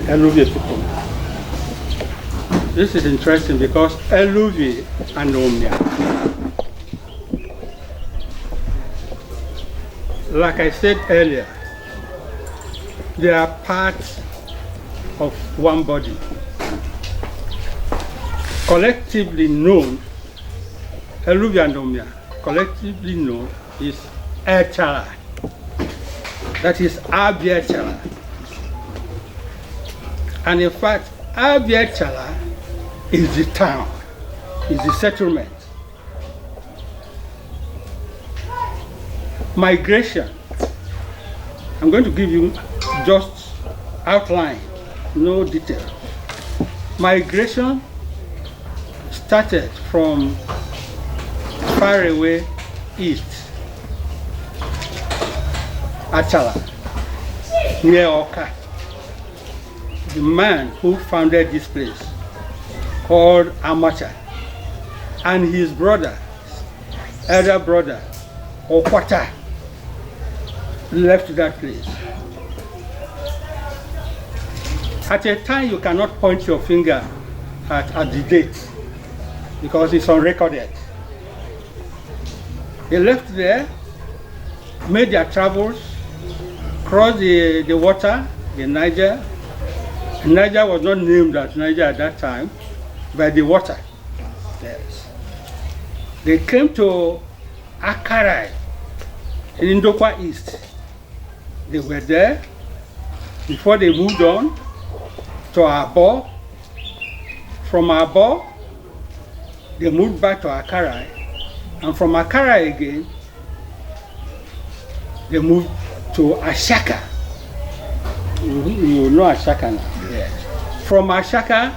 Eluvi people. This is interesting because Eluvi and Omnia, like I said earlier, they are parts of one body. Collectively known, Eluvi and Omnia, collectively known is Echala. That is Abbi Echala. And in fact, Abbi Echala is the town, is the settlement. Migration. I'm going to give you just outline, no detail. Migration started from far away east, Achala, near Oka. The man who founded this place, called Amacha, and his brother, elder brother, Okwata, left that place. At a time, you cannot point your finger at the date because it's unrecorded. They left there, made their travels, crossed the water, the Niger. Niger was not named as Niger at that time, by the water. Yes. They came to Akarai in Ndokwa East. They were there before they moved on to Abo. From Abo, they moved back to Akarai. And from Akarai again, they moved to Ashaka. You know Ashaka now. Yes. From Ashaka,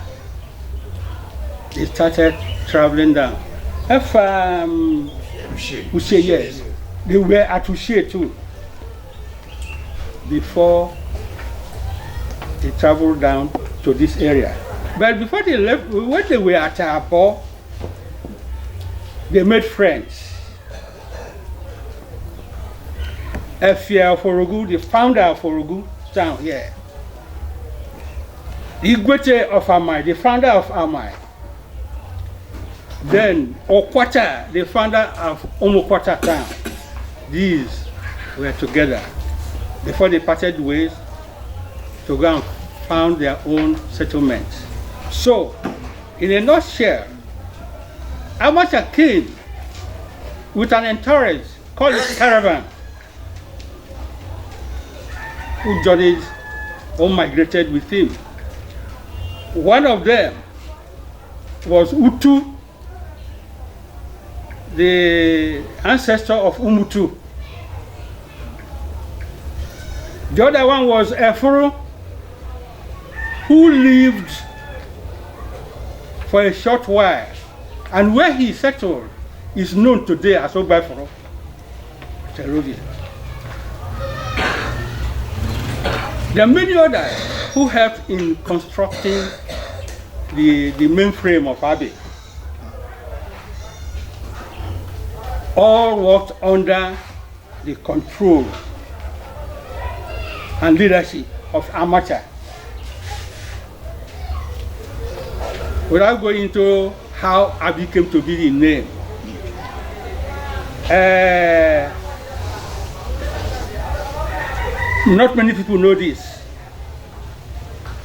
they started traveling down. Ushe, yes. They were at Ushe too. Before they traveled down to this area. But before they left, when they were at Abo, they made friends. Efia Forogu, the founder of Forogu town here. Igwete of Amai, the founder of Amai. Then Okwata, the founder of Omokwata town. These were together before they parted ways to go and found their own settlements. So, in a nutshell, Amacha came with an entourage called a caravan, who journeyed or migrated with him. One of them was Utu, the ancestor of Umutu. The other one was Efuru, who lived for a short while, and where he settled is known today as Ogbaforo, Terovia. There are many others who helped in constructing the mainframe of Abbi. All worked under the control and leadership of Amacha. Without going into how Abbi came to be the name, not many people know this.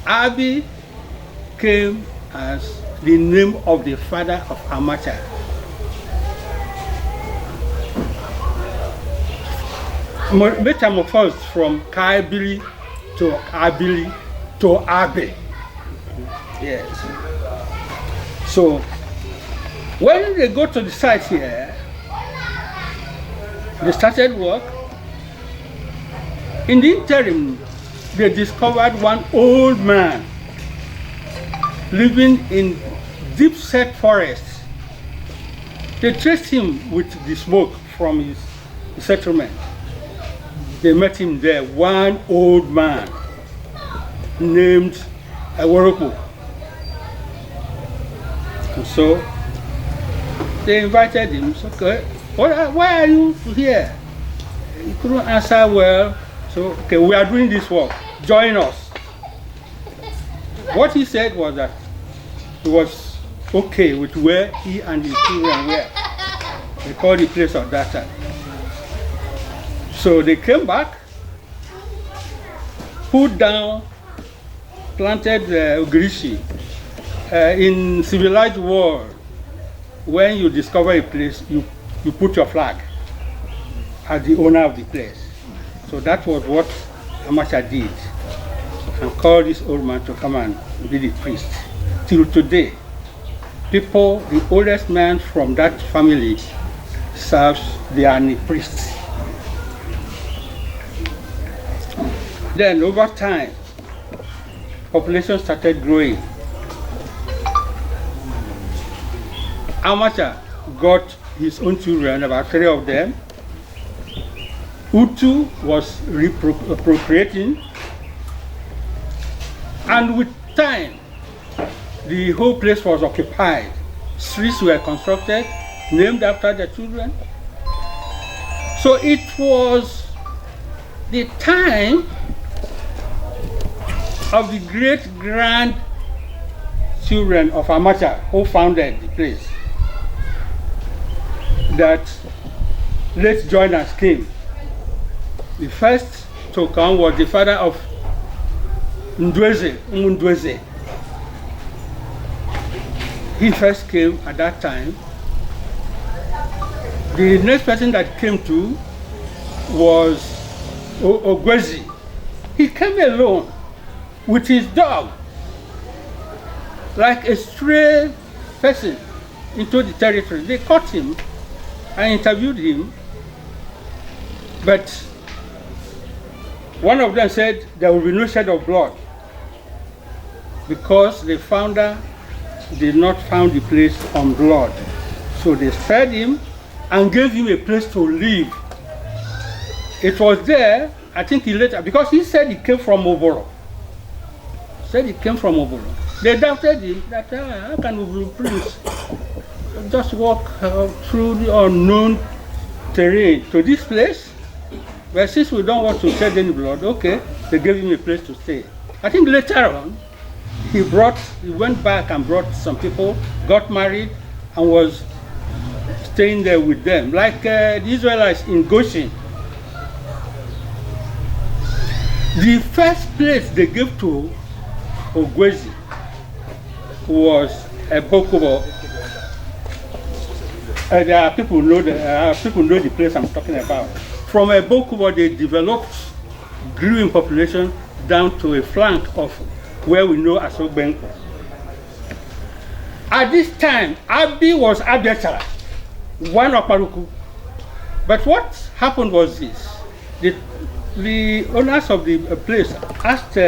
Abbi came as the name of the father of Amacha. Metamorphosed from Kaibili to Abili to Abbi. Yes. So when they go to the site here, they started work. In the interim, they discovered one old man living in deep set forests. They traced him with the smoke from his settlement. They met him there, one old man named Eworopo. And so they invited him. So, okay, why are you here? He couldn't answer well. So, okay, we are doing this work. Join us. What he said was that he was okay with where he and his children were. They called the place of that time. So they came back, put down, planted Ogirishi. In civilized world, when you discover a place, you put your flag as the owner of the place. So that was what Amacha did, and called this old man to come and be the priest. Till today, people, the oldest man from that family serves the Ani priest. Then over time, population started growing. Amacha got his own children, about 3 of them. Utu was procreating, and with time, the whole place was occupied. Streets were constructed, named after the children. So it was the time of the great-grandchildren of Amacha who founded the place that late joiners came. The first to come was the father of Ndweze. He first came at that time. The next person that came to was Ogwezi. He came alone with his dog, like a stray person, into the territory. They caught him and interviewed him, but one of them said there will be no shed of blood because the founder did not found the place on blood. So they spared him and gave him a place to live. It was there, I think he later, because he said he came from Oboro. They doubted him that how can we please just walk through the unknown terrain to this place? But since we don't want to shed any blood, okay, they gave him a place to stay. I think later on, he went back and brought some people, got married, and was staying there with them, like the Israelites in Goshen. The first place they gave to Ogwezi was a Bokobo. There are people who know the place I'm talking about. From a Bokobo, they developed, grew in population down to a flank of where we know as Ogbenko. At this time, Abbi was Abiachara, one of Paruku. But what happened was this. The owners of the place asked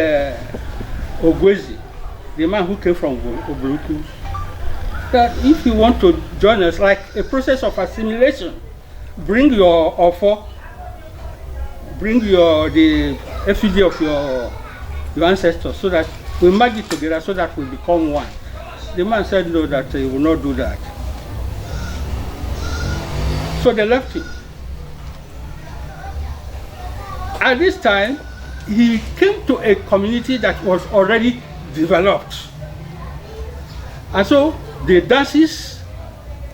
Ogwezi, the man who came from Oburuku, that if you want to join us, like a process of assimilation, bring your offer, bring the effigy of your ancestors, so that we merge it together, so that we become one. The man said no, that he will not do that. So they left him. At this time, he came to a community that was already developed. And so the dances,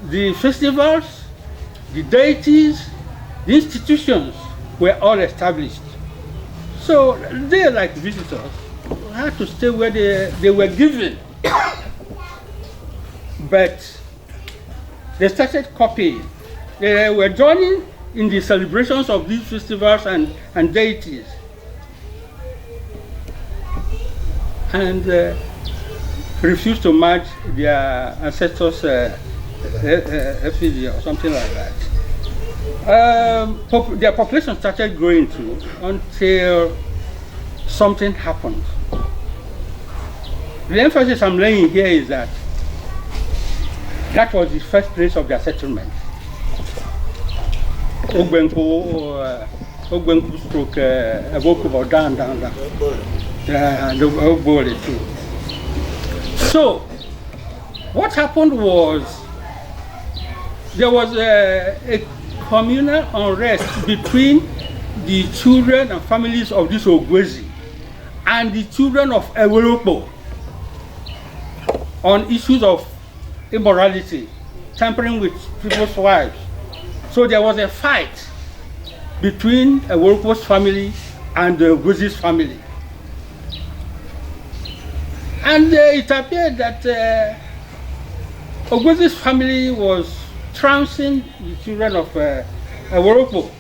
the festivals, the deities, the institutions were all established. So they, like visitors, had to stay where they were given. But they started copying. They were joining in the celebrations of these festivals and deities. And refused to merge their ancestors' effigy or something like that. Their population started growing too until something happened. The emphasis I'm laying here is that was the first place of their settlement. Ogbenku stroke Ebokubo, down. The too. So, what happened was, there was a communal unrest between the children and families of this Ogwezi and the children of Ewolopo. on issues of immorality, tampering with people's wives. So there was a fight between Eworopo's family and the Ogwezi's family. And it appeared that Ogwezi's family was trouncing the children of Eworopo.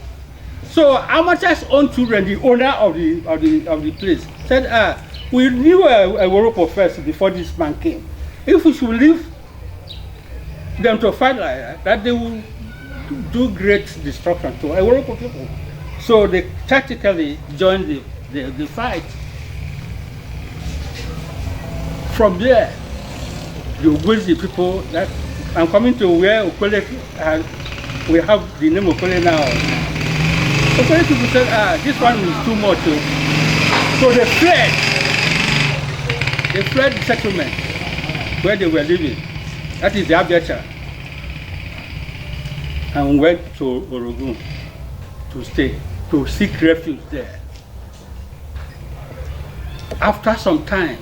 So Amacha's own children, the owner of the place, said, we knew Eworopo first before this man came. If we should leave them to fight like that, they will do great destruction to Eworopo people. So they tactically joined the fight. From there, the Ogwezi people, that I'm coming to where Okole, we have the name Okole now. Okole people said, this one is too much. So they fled. They fled the settlement where they were living. That is the Abiacha. And went to Orogun to stay, to seek refuge there. After some time,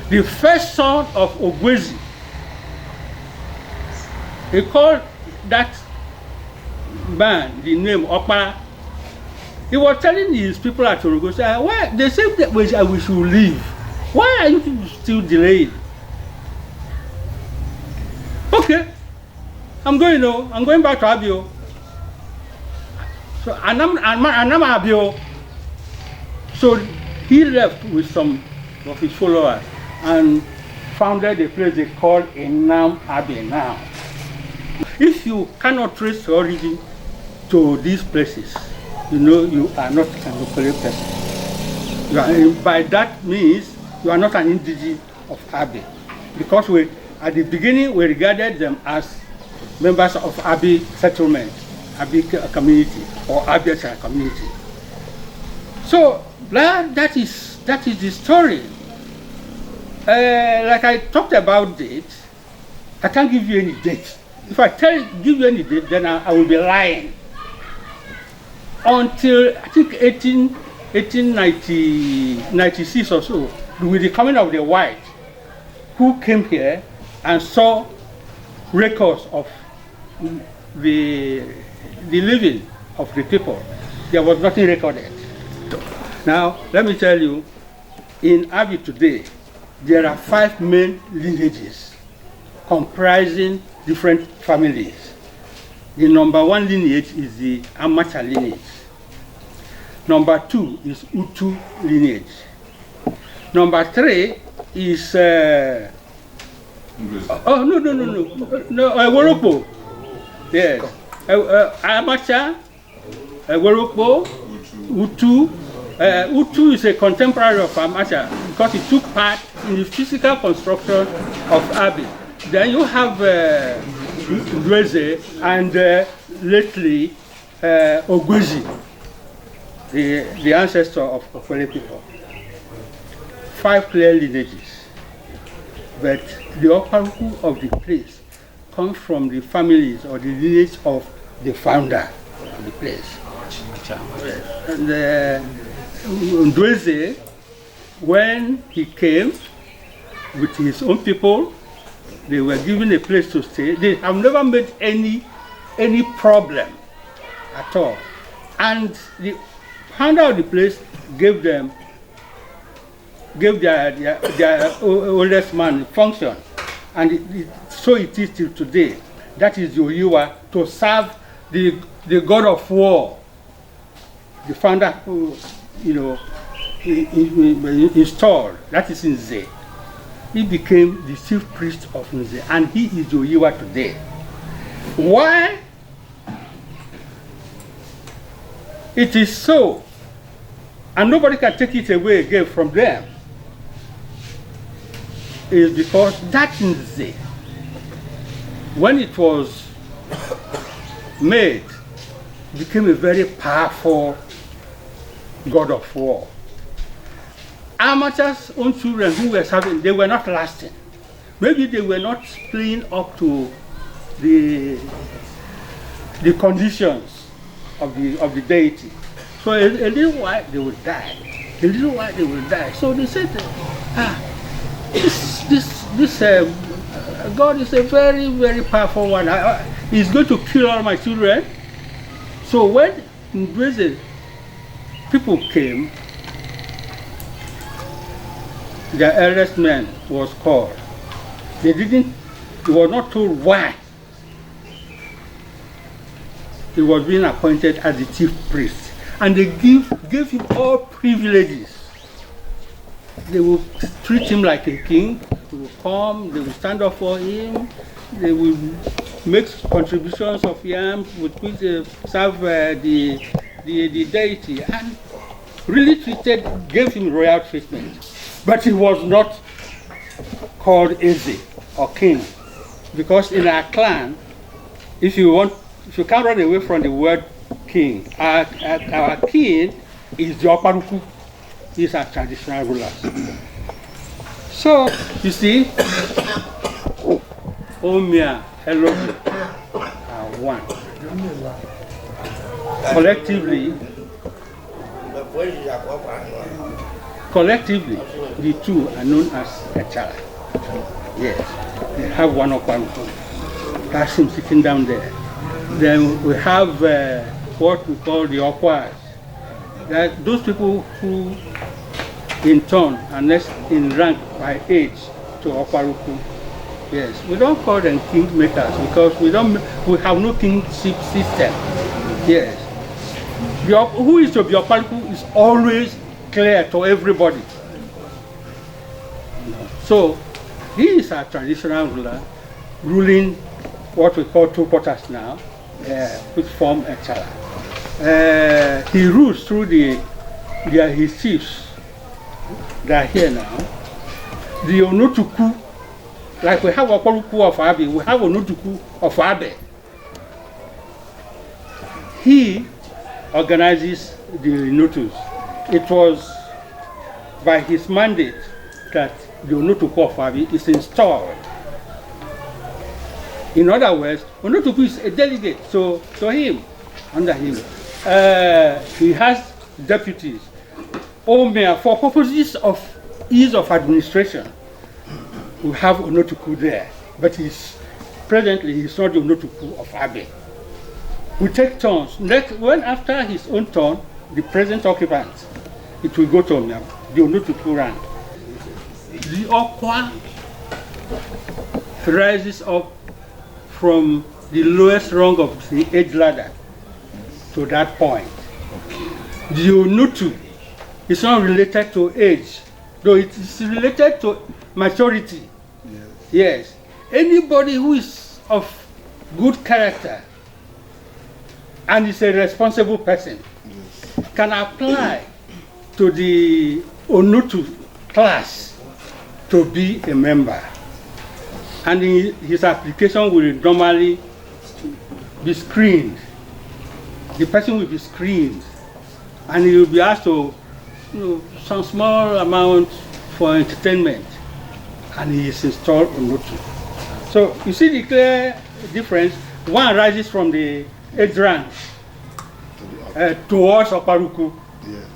the first son of Ogwezi, he called that man the name Okpara. He was telling his people at Orogun, why they said that we should leave. Why are you still delayed? Okay, I'm going back to Abio. So Anam Abio. So he left with some of his followers and founded a place they call Enam Abbi now. If you cannot trace your origin to these places, you are not an Okole person. By that means, you are not an indigene of Abbi. Because at the beginning, we regarded them as members of Abbi settlement, Abbi community, or Abiacha community. So that is the story. Like I talked about it, I can't give you any date. If I give you any date, then I will be lying. Until I think 1896 or so, with the coming of the white, who came here and saw records of the living of the people. There was nothing recorded. Now, let me tell you, in Abbi today, there are 5 main lineages comprising different families. The number 1 lineage is the Amacha lineage. Number 2 is Utu lineage. Number 3 is Eworopo. Yes. Amacha, Eworopo, Utu. Utu is a contemporary of Amacha because it took part in the physical construction of Abbi. Then you have Ndweze and lately Ogwezi, the ancestor of Okole people. 5 clear lineages, but the Okaruku of the place comes from the families or the lineage of the founder of the place. And Ndweze, when he came with his own people, they were given a place to stay. They have never made any problem at all. And the founder of the place gave their oldest man function. And so it is till today. That is Yoyiwa, to serve the god of war. The founder who, installed, that is Nze. He became the chief priest of Nze, and he is Yoyiwa today. Why it is so, and nobody can take it away again from them, is because that Nze, when it was made, became a very powerful god of war. Amacha's own children who were serving, they were not lasting. Maybe they were not playing up to the conditions of the deity. So a little while they would die. A little while they will die. So they said, this this God is a very, very powerful one. He's going to kill all my children. So when Mbese people came, the eldest man was called. He was not told why he was being appointed as the chief priest. And they gave him all privileges. They will treat him like a king. They will come, they will stand up for him, they will make contributions of yams with which they serve the deity, and really gave him royal treatment. But he was not called Eze or king, because in our clan, if you can't run away from the word king, our king is the Oparuku. These are traditional rulers. So you see, Omia, Elohim are one. Collectively, the two are known as Echala. Yes, they have one Oparuku. That's him sitting down there. Then we have what we call the Okwas. That those people who in turn are next in rank by age to Oparuku. Yes, we don't call them kingmakers because we have no kingship system. Yes. Who is to be Oparuku is always clear to everybody. So he is a traditional ruler, ruling what we call two quarters now, which form Echala. He rules through his chiefs. They are here now. The Onotuku, like we have Oparuku of Abbi, we have Onotuku of Abbi. He organizes the Onotus. It was by his mandate that the Onotuku of Abbi is installed. In other words, Onotuku is a delegate to him, under him. He has deputies. Omea, for purposes of ease of administration, we have Onotuku there, but presently he's not the Onotuku of Abbi. We take turns. When after his own turn, the present occupant, it will go to Omea, the Onotuku rank. The Okwa rises up from the lowest rung of the age ladder to that point. The Onotu is not related to age, though it is related to maturity. Yes. Anybody who is of good character and is a responsible person can apply to the Onotu class to be a member. And his application will normally be screened. The person will be screened and he will be asked to some small amount for entertainment, and he is installed Onotu. So you see the clear difference. One rises from the age rank towards Oparuku,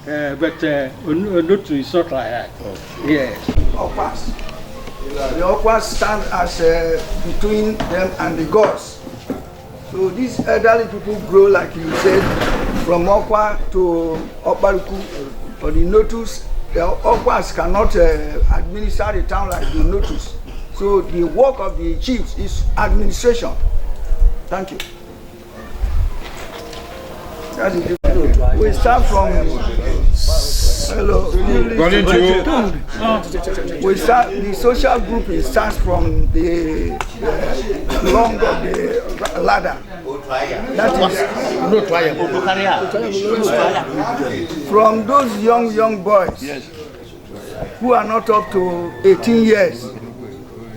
but Onotu is not like that. Okay. Yes. Okwas. The Okwas stand as between them and the gods. So these elderly people grow, like you said, from Okwa to Oparuku. Or the Notus, the Okwas cannot administer the town like the Notus. So the work of the chiefs is administration. Thank you. That's it. We start from we start the social group. It starts from the long of the ladder. That is from those young boys who are not up to 18 years.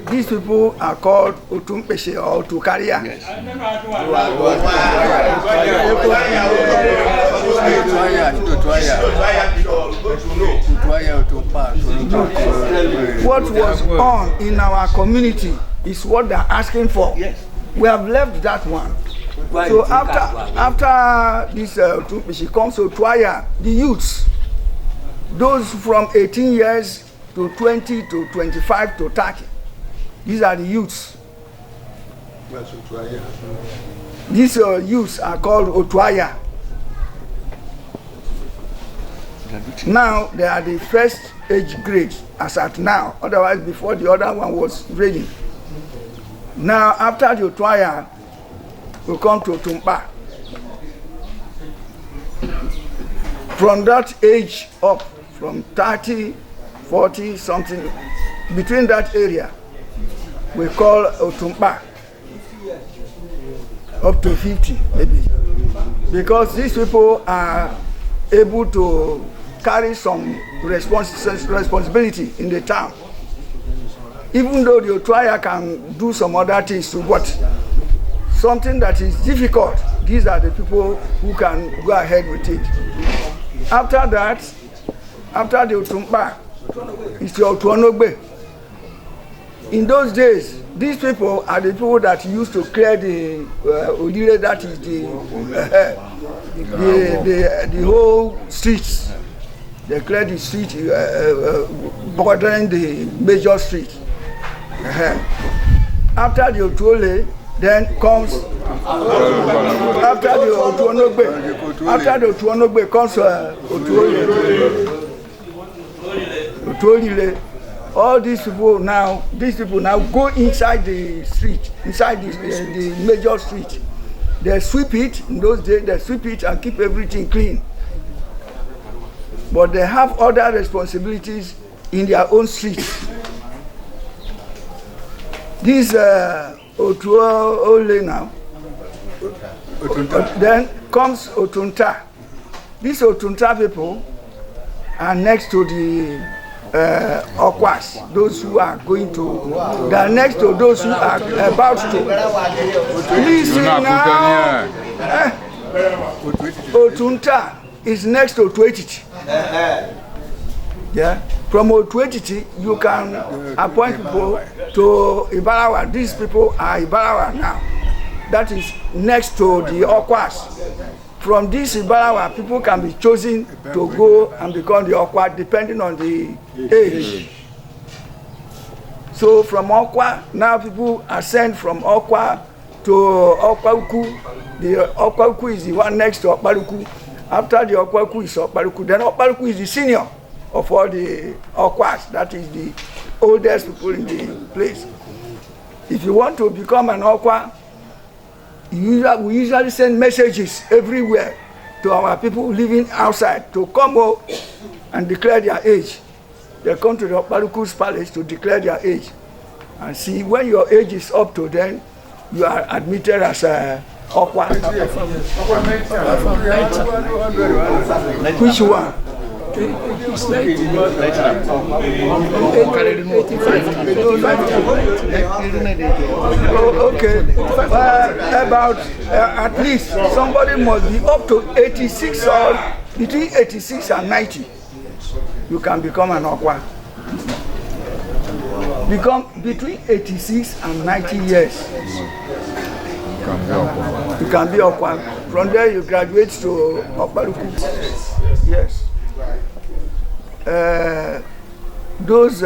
These people are called Otumpeshe or Otukaria. What was on in our community is what they're asking for. We have left that one. So after this Otumpeshe comes to Otuaya, the youths, those from 18 years to 20 to 25 to 30. These are the youths. These youths are called Otuaya. Now they are the first age grade as at now. Otherwise, before the other one was reigning. Now, after the Otuaya, we come to Otumpa. From that age up, from 30, 40 something, between that area, we call Otumpa. Up to 50 maybe. Because these people are able to carry some responsibility in the town. Even though the Otuaya can do some other things too, but something that is difficult, these are the people who can go ahead with it. After that, after the Otumpa, it's the Otuonogbe. In those days, these people are the people that used to clear the Odile, that is the whole streets. They clear the street bordering the major street. After the Otuole, then comes after the Otuonogbe. After the Otuonogbe comes Otuole. Otuolile. All these people now go inside the street, inside the major street. They sweep it. In those days, they sweep it and keep everything clean. But they have other responsibilities in their own streets. This Otuole now. Then comes Otunta. These Otunta people are next to the Okwas, those who are going to, they are next to those who are about to. Listen now. Otunta is next to Otuetiti. Yeah. From Otuetiti, you can appoint people to Ibarawa. These people are Ibarawa now. That is next to the Okwas. From this Ibarawa, people can be chosen to go and become the Okwa depending on the age. So from Okwa, now people are sent from Okwa to Okwaku. The Okwaku is the one next to Okpaluku. After the Okwaku is Okpaluku. Then Okpaluku is the senior of all the Okwas. That is the oldest people in the place. If you want to become an Okwa, we usually send messages everywhere to our people living outside to come home and declare their age. They come to the Okpaluku's palace to declare their age. And see, when your age is up to then, you are admitted as a Okwa. Which one? It's 90. Okay. About at least somebody must be up to 86 or between 86 and 90. You can become an Okwa. Become between 86 and 90 years. You can be Okwa. From there you graduate to Okpaluku. Yes. Those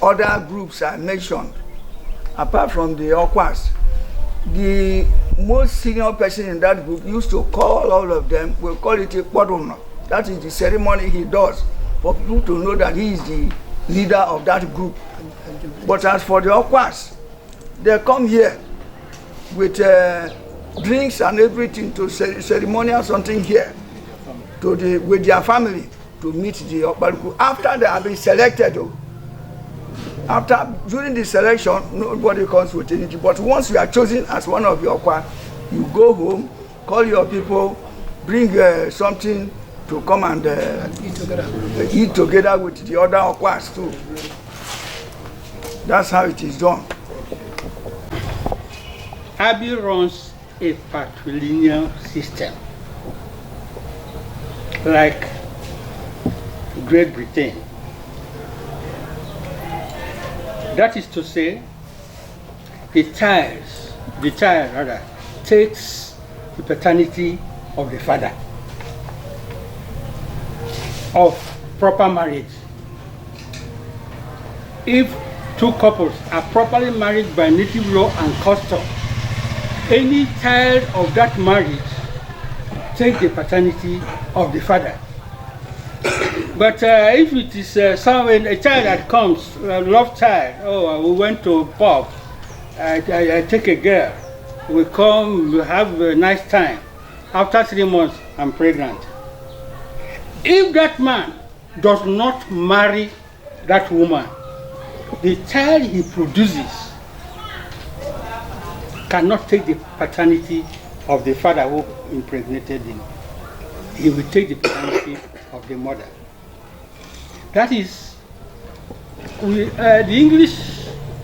other groups I mentioned, apart from the Okwas, the most senior person in that group used to call all of them, we'll call it a Podona. That is the ceremony he does for people to know that he is the leader of that group. But as for the Okwas, they come here with drinks and everything to ceremonial something here with their family to meet the Okpaluku. After they have been selected, during the selection, nobody comes with anything. But once you are chosen as one of your Okwa, you go home, call your people, bring something to come and eat together with the other Okwas too. That's how it is done. Abbi runs a patrilineal system, like Great Britain. That is to say, the child takes the paternity of the father of proper marriage. If two couples are properly married by native law and custom, any child of that marriage takes the paternity of the father. But if it is a child that comes, a love child, oh, we went to pub, I take a girl, we come, we have a nice time. After 3 months, I'm pregnant. If that man does not marry that woman, the child he produces cannot take the paternity of the father who impregnated him. He will take the paternity of the mother. That is, the English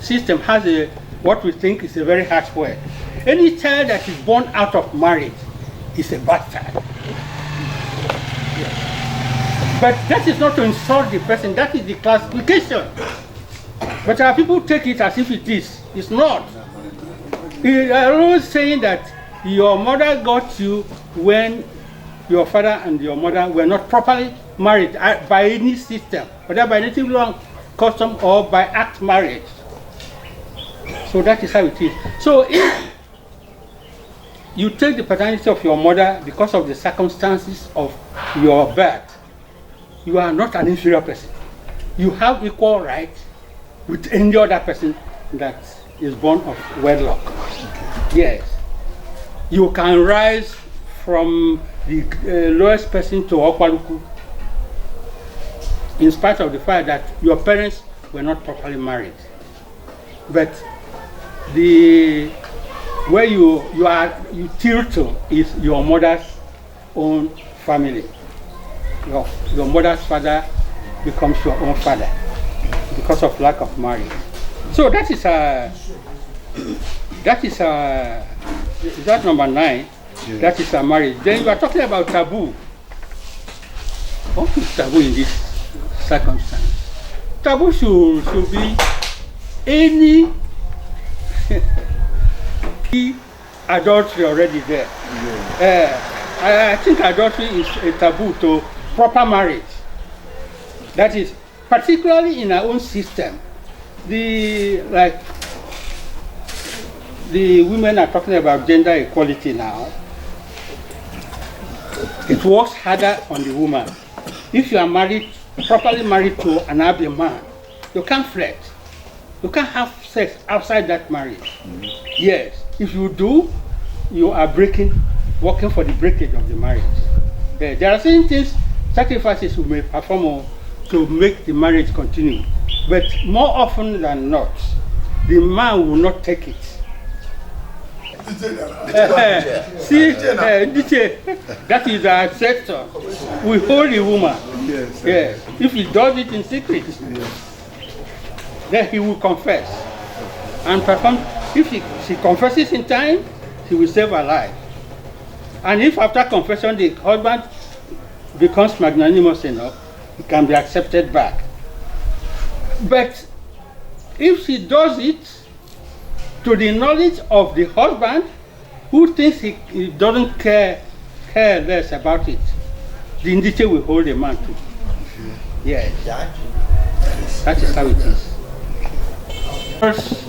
system has what we think is a very harsh word. Any child that is born out of marriage is a bastard. Yes. But that is not to insult the person, that is the classification. But our people take it as if it is. It's not. They are always saying that your mother got you when your father and your mother were not properly married by any system, whether by native law, custom, or by act marriage. So that is how it is. So if you take the paternity of your mother because of the circumstances of your birth, you are not an inferior person. You have equal rights with any other person that is born of wedlock. Yes. You can rise from the lowest person to Okwaluku in spite of the fact that your parents were not properly married. But where you tilt to is your mother's own family. Your mother's father becomes your own father because of lack of marriage. So that is that number 9. Yeah. That is a marriage. Then you are talking about taboo. What is taboo in this circumstance? Taboo should be any adultery already there. Yeah. I think adultery is a taboo to proper marriage. That is, particularly in our own system, the women are talking about gender equality now. It works harder on the woman. If you are married, properly married to an Abbi man, you can't flirt. You can't have sex outside that marriage. Yes. If you do, you are working for the breakage of the marriage. There are certain things, sacrifices you may perform to make the marriage continue. But more often than not, the man will not take it. See, that is our ancestor. We hold the woman. Yes. If he does it in secret, then he will confess and perform. If she confesses in time, he will save her life. And if after confession the husband becomes magnanimous enough, he can be accepted back. But if she does it to the knowledge of the husband, who thinks he doesn't care less about it, the indice will hold a man too. Yes. That is how it is. First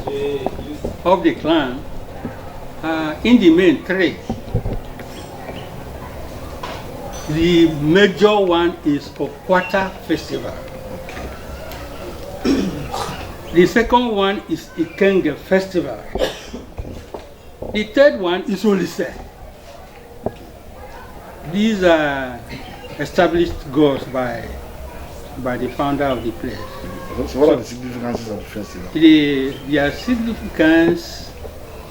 of the clan, in the main 3. The major one is Okwata Festival. The second one is Ikenge Festival. The third one is Olise. These are established goals by the founder of the place. So what are the significances of the festival? Their significance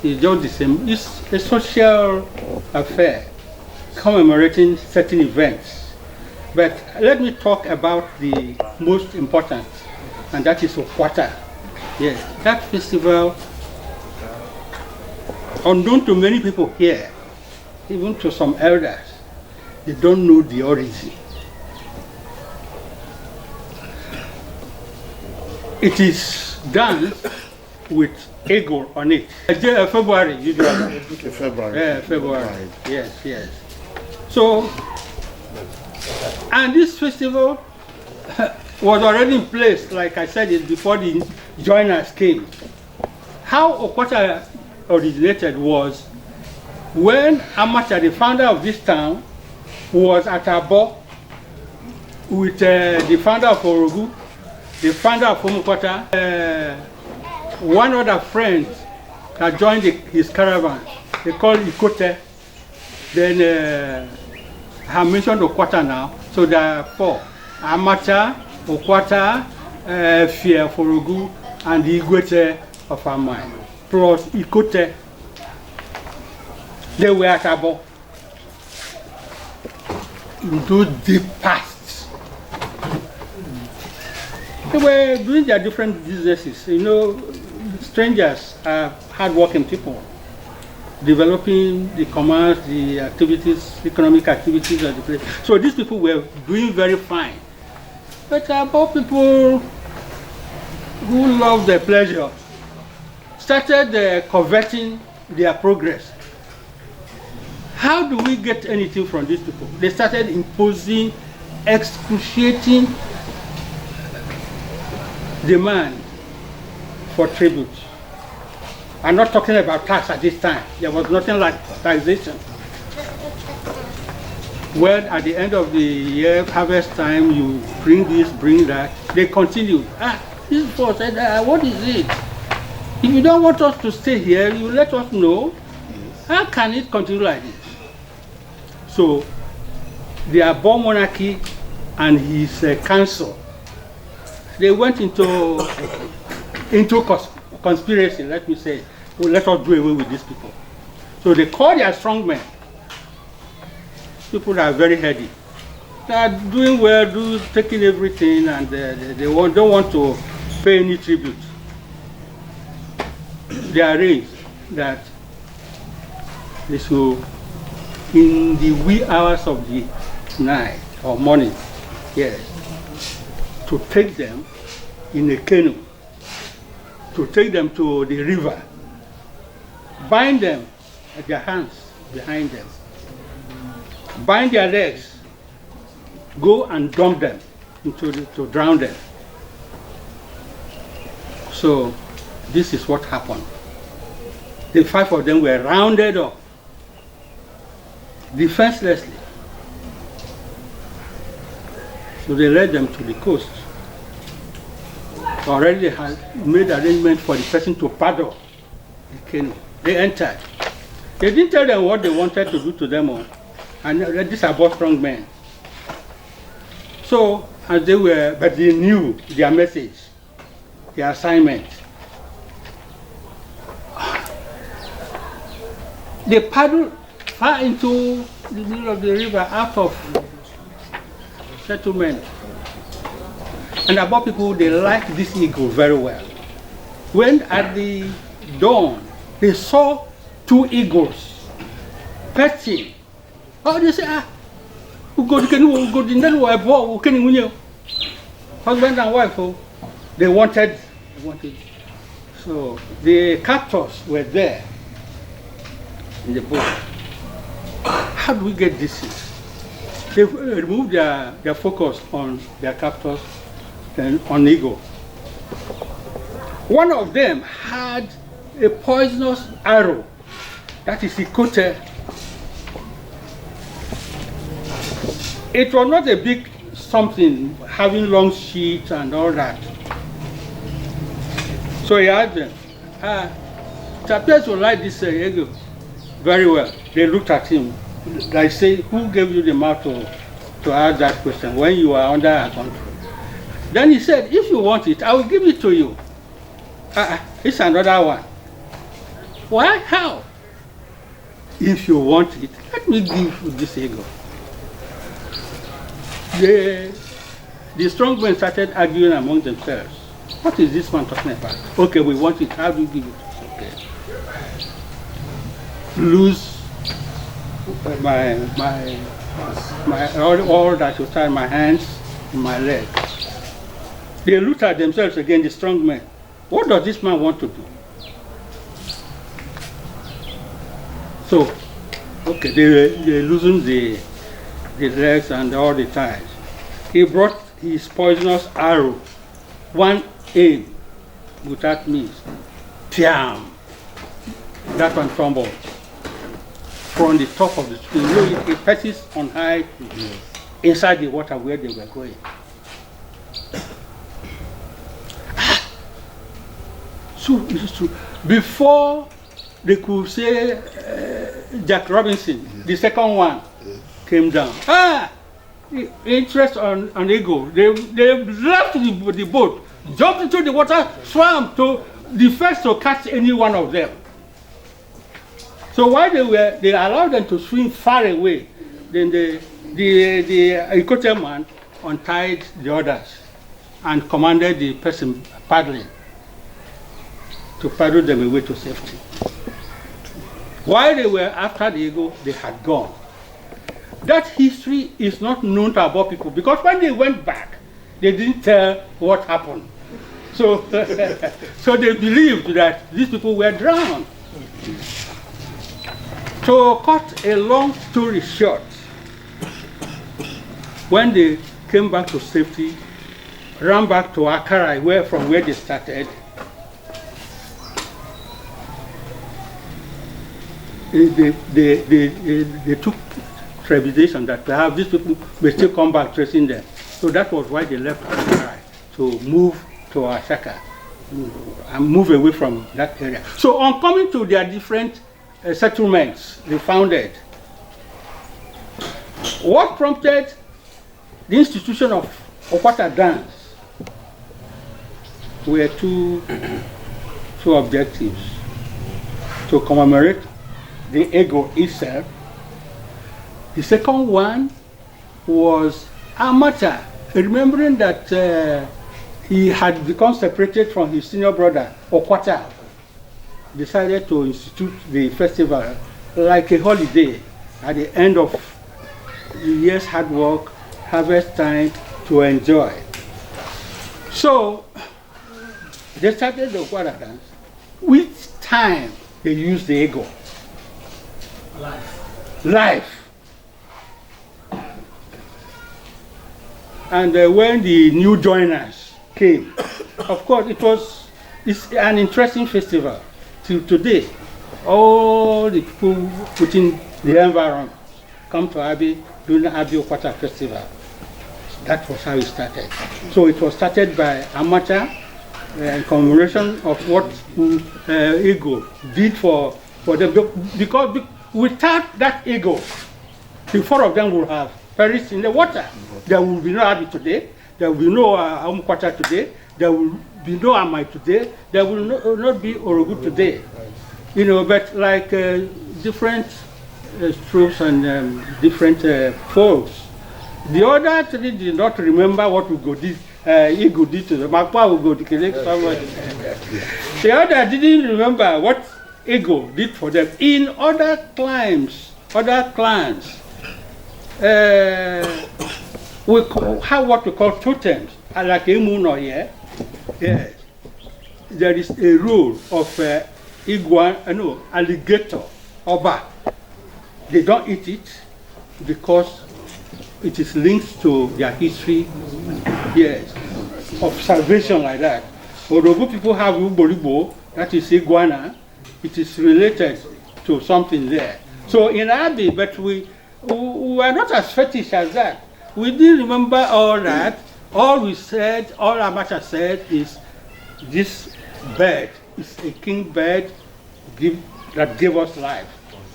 is just the same. It's a social affair commemorating certain events. But let me talk about the most important, and that is Okwata. Yes, that festival, unknown to many people here, even to some elders, they don't know the origin. It is done with ego on it. February, usually. February. Yeah, February. Yes. So, and this festival was already in place, like I said, it before the joiners came. How Okwata originated was when Amacha, the founder of this town, was at Abo with the founder of Orogu, the founder of Omukwata, one other friend that joined his caravan. They called Ikote. Then I have mentioned Okwata now. So there are 4. Amacha, Okwata, Fia Forogu, and the Igwete of Amai. Plus Ikote. They were at Abo. Into the past. They were doing their different businesses. You know, strangers are hard-working people, developing the commerce, the activities, economic activities of the place. So these people were doing very fine. But about people who love their pleasure started coveting their progress. How do we get anything from these people? They started imposing excruciating demand for tribute. I'm not talking about tax at this time. There was nothing like taxation. When at the end of the year, harvest time, you bring this, bring that, they continue. This boss said, what is it? If you don't want us to stay here, you let us know. How can it continue like this? So, the Abo monarchy and his council, they went into conspiracy, let me say. Well, let us do away with these people. So they call their strongmen. People that are very heady. They are doing well, taking everything, and they don't want to pay any tribute. They arranged that they should, in the wee hours of the night or morning, yes, to take them in a canoe, to take them to the river, bind them at their hands behind them, bind their legs, go and dump them to drown them. So this is what happened. The 5 of them were rounded up defenselessly. So they led them to the coast. Already they had made arrangement for the person to paddle the canoe. They entered. They didn't tell them what they wanted to do to them all. And these are both strong men. So, as they were, but they knew their message, their assignment. They paddled far into the middle of the river out of settlement. And about people, they liked this eagle very well. When at the dawn, they saw 2 eagles perching. Oh, they say, husband and wife, they wanted. So the captors were there in the boat. How do we get this? They removed their focus on their captors and on eagle. One of them had a poisonous arrow, that is Ikote. It was not a big something, having long sheets and all that. So he asked them, it appears to like this eagle very well. They looked at him, like say, who gave you the mouth to ask that question when you are under our control? Then he said, if you want it, I will give it to you. It's another one. Why? How? If you want it, let me give you this eagle. The strong men started arguing among themselves. What is this one talking about? Okay, we want it. How do you give it? Okay. Lose all that you tie my hands and my legs. They looked at themselves again, the strong men. What does this man want to do? So, okay, they loosened the legs and all the ties. He brought his poisonous arrow, one aim, without means. Piam! That one tumbled from the top of the stream. You know, it passes on high inside the water where they were going. So before they could say Jack Robinson, the second one came down. Interest on eagle. They left the boat, jumped into the water, swam to the first to catch any one of them. So while they allowed them to swim far away, then the Ikote man untied the others and commanded the person paddling to paddle them away to safety. While they were after the eagle, they had gone. That history is not known to our people because when they went back, they didn't tell what happened. So, so they believed that these people were drowned. To cut a long story short, when they came back to safety, ran back to Akara, from where they started, they took trepidation that perhaps these people may still come back tracing them. So that was why they left Akara to move to Ashaka and move away from that area. So on coming to their different settlements they founded, what prompted the institution of Okwata dance were two objectives: to commemorate the ego itself. The second one was Amata, remembering that he had become separated from his senior brother, Okwata, decided to institute the festival like a holiday at the end of the year's hard work, harvest time, to enjoy. So they started the Okwata dance. With time, they used the ego. Life. And when the new joiners came, of course, it's an interesting festival till today. All the people within the environment come to Abbi during the Abbi Okwata festival. That was how it started. So it was started by Amata in commemoration of what ego did for them. Because without that ego, the four of them would have perished in the water. There will be no Abbi today. There will be no Okwata today. There will be no Amai today. There will not be Orogu today. You know, but like different troops and different folks, the other three did not remember what Ego did to them. Makwa will go to collect somebody. The other didn't remember what ego did for them. In other clans, we have what we call totems, like Emuno here. Yes. There is a rule of alligator, oba. They don't eat it because it is linked to their history, yes, of salvation like that. Orogu people have Uboribo, that is iguana. It is related to something there. So in Abbi, but we are not as fetish as that. We didn't remember all that. All we said, all Amata said is this bird is a king bird that gave us life.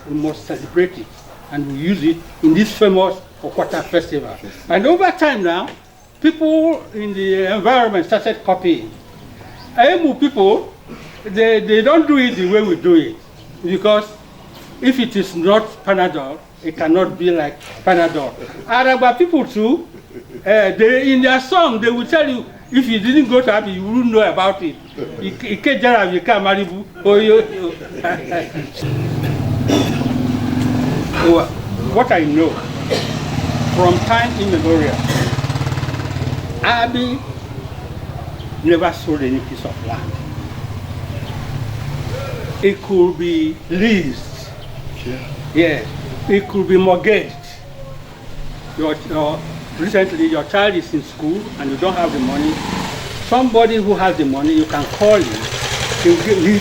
We must celebrate it. And we use it in this famous Okwata festival. And over time now, people in the environment started copying. Emu people, they don't do it the way we do it. Because if it is not Panadol, it cannot be like Panadol. Araba people too, in their song, they will tell you, if you didn't go to Abbi, you wouldn't know about it. What I know, from time immemorial, Abbi never sold any piece of land. It could be leased. Yes. It could be mortgaged. Recently, your child is in school and you don't have the money, somebody who has the money, you can call him.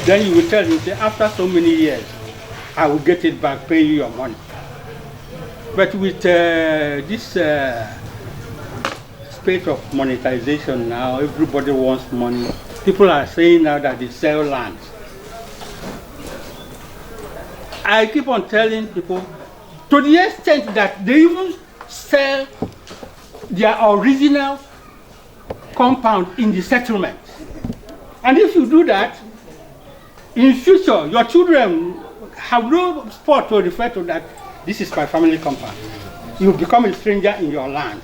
Then you will tell him, say, after so many years, I will get it back, pay you your money. But with this state of monetization now, everybody wants money. People are saying now that they sell land. I keep on telling people, to the extent that they even sell their original compound in the settlement. And if you do that, in future, your children have no spot to refer to that, this is my family compound. You become a stranger in your land.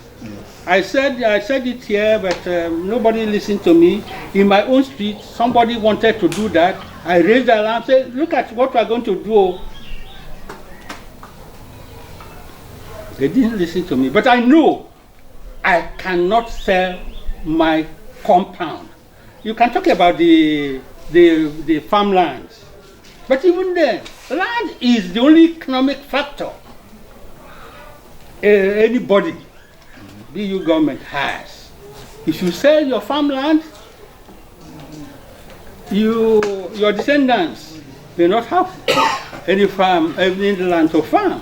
I said it here, but nobody listened to me. In my own street, somebody wanted to do that. I raised the alarm, said, look at what we are going to do. They didn't listen to me, but I know I cannot sell my compound. You can talk about the farmlands, but even then, land is the only economic factor anybody, the EU government, has. If you sell your farmland, your descendants may not have any land to farm.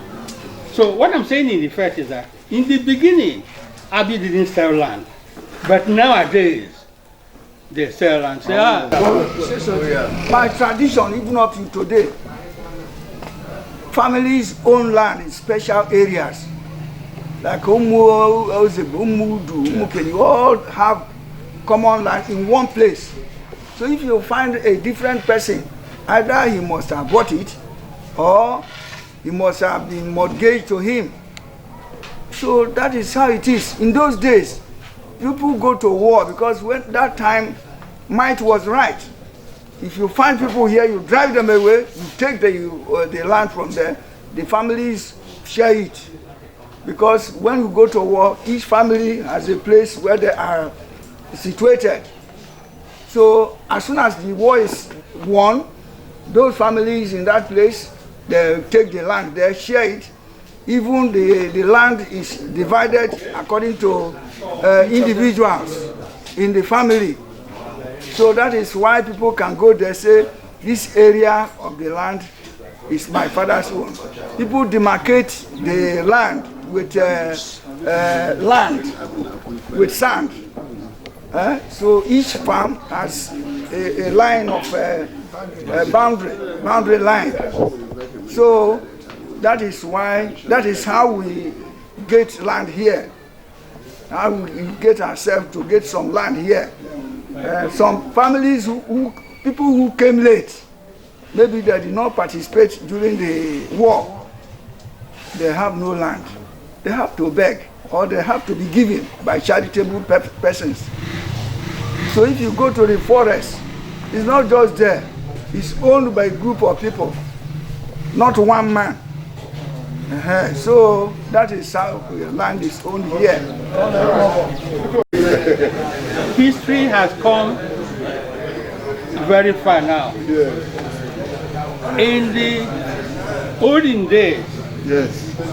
So what I'm saying in effect is that in the beginning, Abbi didn't sell land, but nowadays they sell land. Say, by tradition, even up to today, families own land in special areas. Like Umudu, you all have common land in one place. So if you find a different person, either he must have bought it or he must have been mortgaged to him. So that is how it is. In those days, people go to war because when that time, might was right. If you find people here, you drive them away, you take the land from there, the families share it. Because when you go to war, each family has a place where they are situated. So as soon as the war is won, those families in that place, they take the land, they share it. Even the land is divided according to individuals in the family. So that is why people can go there and say, this area of the land is my father's own. People demarcate the land with sand. So each farm has a line of boundary line. So that is how we get land here. How we get ourselves to get some land here. Some families people who came late, maybe they did not participate during the war, they have no land. They have to beg or they have to be given by charitable persons. So if you go to the forest, it's not just there. It's owned by a group of people, not one man. So that is how the land is owned here. History has come very far now. In the olden days,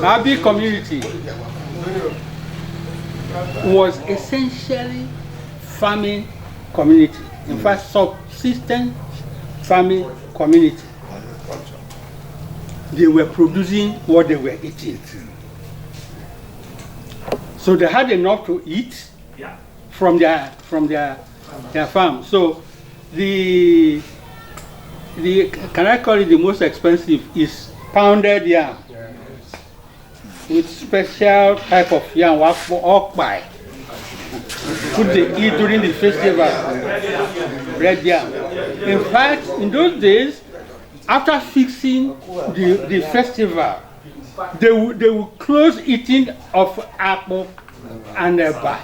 Abbi community was essentially farming community. In fact, subsistence farming community. They were producing what they were eating. So they had enough to eat from their farm. So the can I call it the most expensive is pounded yam with special type of yam okpai. Which they eat during the festival, red yam. In fact, in those days, after fixing the festival, they will close eating of apple and eba.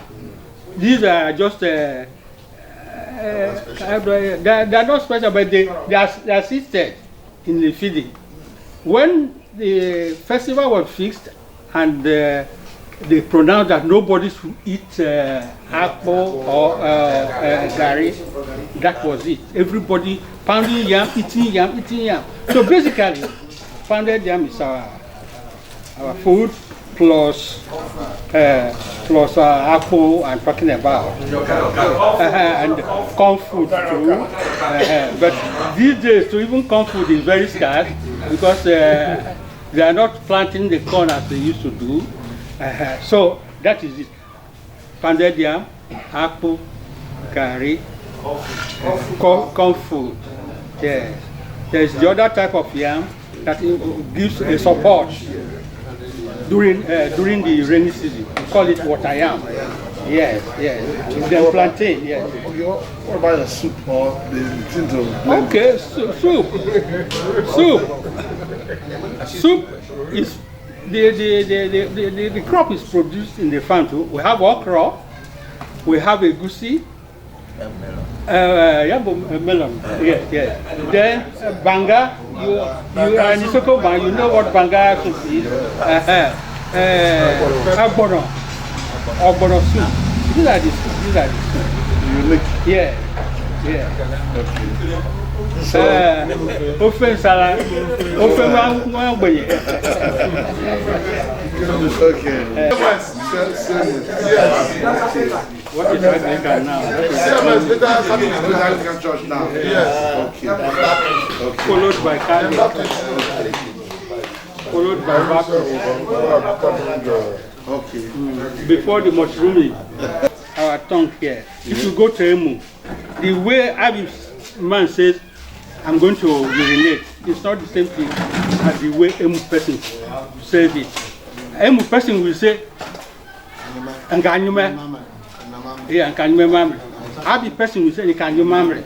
These are just they're not special, but they assisted in the feeding. When the festival was fixed and they pronounced that nobody should eat apple or gari, that was it. Everybody pounding yam, eating yam. So basically, pounded yam is our food. plus apple I'm talking about, and corn food too. But these days, to even corn food is very scarce because they are not planting the corn as they used to do. So that is it. Pounded yam, apple, curry, corn food. Yes. There's the other type of yam that gives a support during the rainy season. We call it water yam. Yes, yes. Then plantain, yes. What about the soup or the thing to... Okay, soup is the crop is produced in the farm too. We have okra, we have a goosey, melon. Yes, yes. Then banga, you are in Isoko, you know what banga soup is. Ogbono soup. These are the soup. Unique. Yeah, yeah. Ofe salad, ofe mangboye. Okay. What is Anglican now? Church now. Yes. Okay. Followed by Catholic. Followed by Baptist. Okay. Before the mushrooming, our tongue here. If you go to Emu, the way Abbi man says, I'm going to urinate, it's not the same thing as the way Emu person says it. Emu person will say, Anganyume. Yeah, Anganyume. Abbi person will say, Anganyume.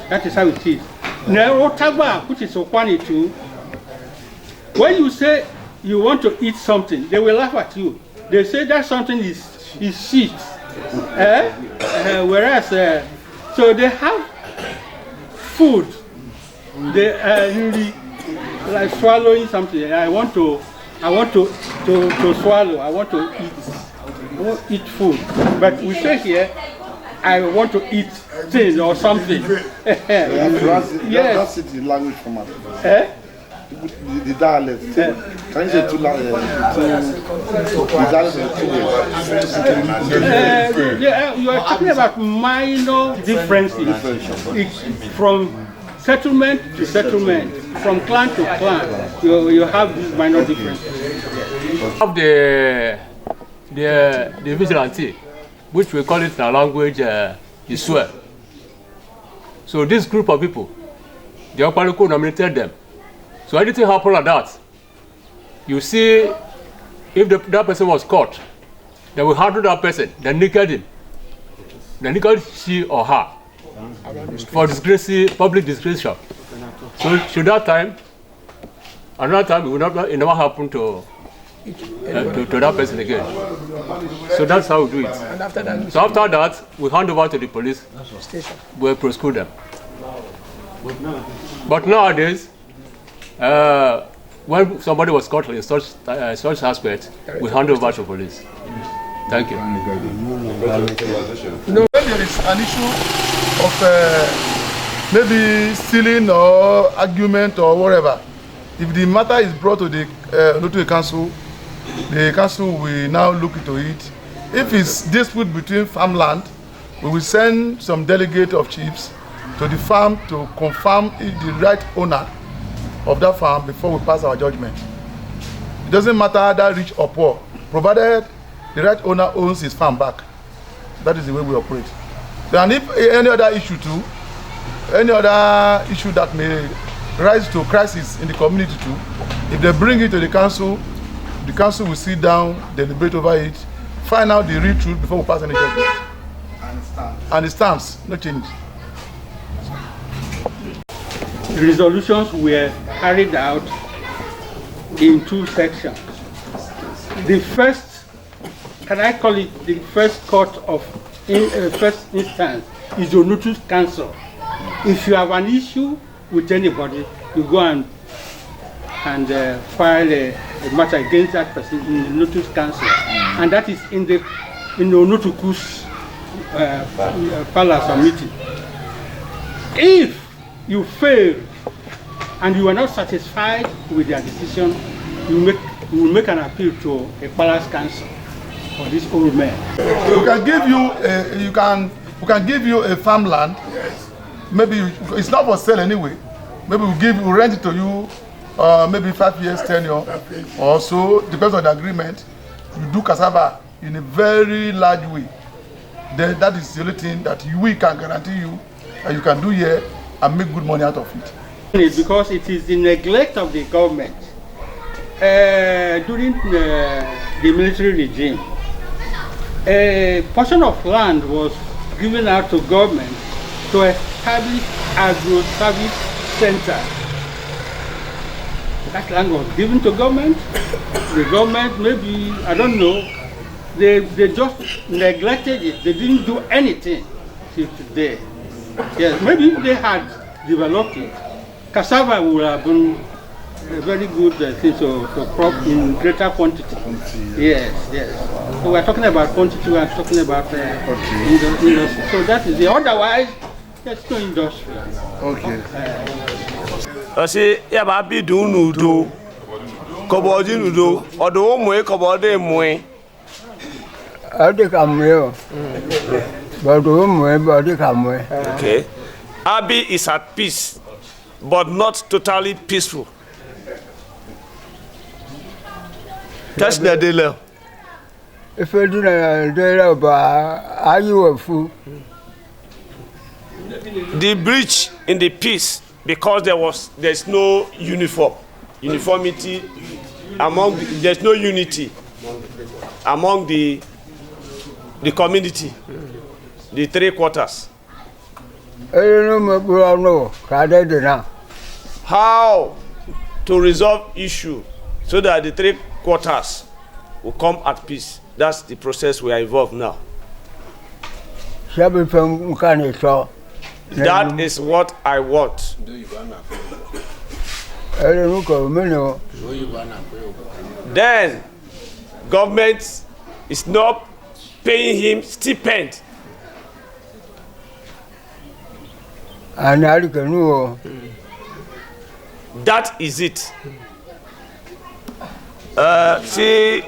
That is how it is. Now, Otagba, which is Okwani too, when you say you want to eat something, they will laugh at you. They say that something is shit. Whereas, so they have food. They really like swallowing something. I want to swallow. I want to eat food. But we say here, I want to eat things or something. Yes. That's the language format. The dialect. Can you say two you are talking about minor differences from settlement to settlement, from clan to clan. You have these minor differences. Of the vigilante, which we call it in our language, Yisue. So this group of people, the Okwaluko nominated them. So anything happen like that, you see, if that person was caught, they will handle that person, then naked him. Then naked she or her for public disgrace. So should that time, another time, it never happen to that person again. So that's how we do it. So after that, we hand over to the police, we prosecute them. But nowadays, when somebody was caught in such aspect, we hand over to police. Thank you. When there is an issue of maybe stealing or argument or whatever, if the matter is brought to the council will now look into it. If it's dispute between farmland, we will send some delegate of chiefs to the farm to confirm the right owner of that farm before we pass our judgment. It doesn't matter either rich or poor, provided the right owner owns his farm back. That is the way we operate. So, and if any other issue that may rise to crisis in the community too, if they bring it to the council will sit down, deliberate over it, find out the real truth before we pass any judgment. And it stands, no change. Resolutions were carried out in two sections. The first, can I call it the first court of first instance, is the notice council. If you have an issue with anybody, you go and file a matter against that person in the notice council, and that is in the Onotuku's palace or meeting. If you fail and you are not satisfied with their decision, you make we will make an appeal to a palace council for this old man. We can give you we can give you a farmland. Maybe it's not for sale anyway. Maybe we'll rent it to you, maybe 5 years tenure or so, depends on the agreement. You do cassava in a very large way. Then that is the only thing that we can guarantee you that you can do here and make good money out of it. It's because it is the neglect of the government during the military regime. A portion of land was given out to government to establish agro-service center. That land was given to government. The government, maybe, I don't know, they just neglected it. They didn't do anything till today. Yes, maybe if they had developed it, cassava would have been a very good thing to crop in greater quantity. Yes. So we're talking about quantity, we're talking about industry. So that is the otherwise, there's no industry. Okay. Ose ya ba bi dun nudo. Kobo ji nudo. Odo mo e kobo de mo e. Ade kamwe. Bodo mo e body kamwe. Okay. Abbi is at peace, but not totally peaceful. That's the deal. If you do not are you a fool? The breach in the peace because there's no uniformity among there's no unity among the community, the 3 quarters. How to resolve issue so that the 3 quarters will come at peace. That's the process we are involved now. That is what I want. Then government is not paying him stipend. That is it. See,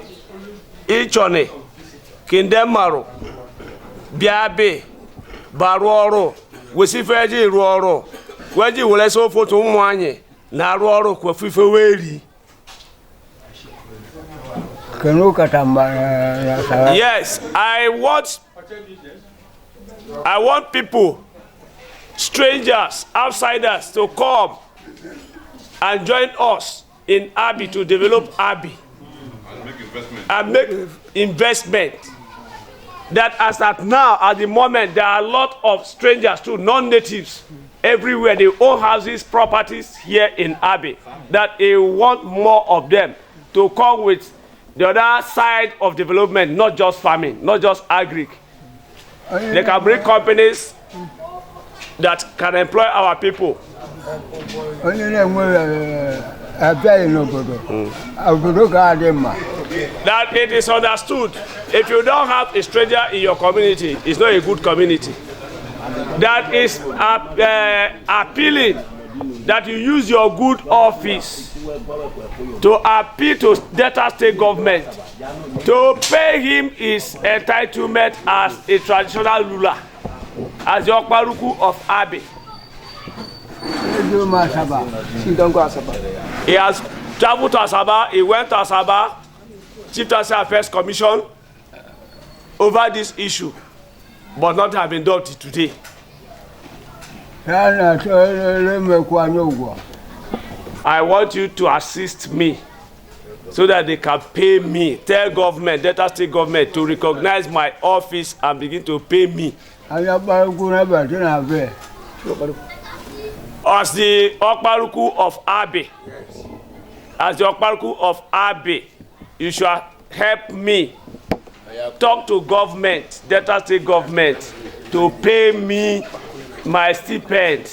Ichone, Kindemaro, Biabe, Baroro, Wesifeji Roro, Weji will so for Tumwanye, Naroro, Kwafifeweri. Yes, I want people, strangers, outsiders to come and join us in Abbi to develop Abbi and make investment. That as at now, at the moment, there are a lot of strangers too, non-natives, everywhere. They own houses, properties here in Abbi. That they want more of them to come with the other side of development, not just farming, not just agric. They can bring companies that can employ our people. That it is understood. If you don't have a stranger in your community, it's not a good community. That is appealing that you use your good office to appeal to Delta State government to pay him his entitlement as a traditional ruler, as the Okparuku of Abbi. He has traveled to Asaba, he went to Asaba, Chief Transfer Affairs Commission, over this issue, but not have been done today. I want you to assist me so that they can pay me. Tell government, Delta State government, to recognize my office and begin to pay me. As the Okparuku of Abbi, you should help me talk to government, Delta State government, to pay me my stipend.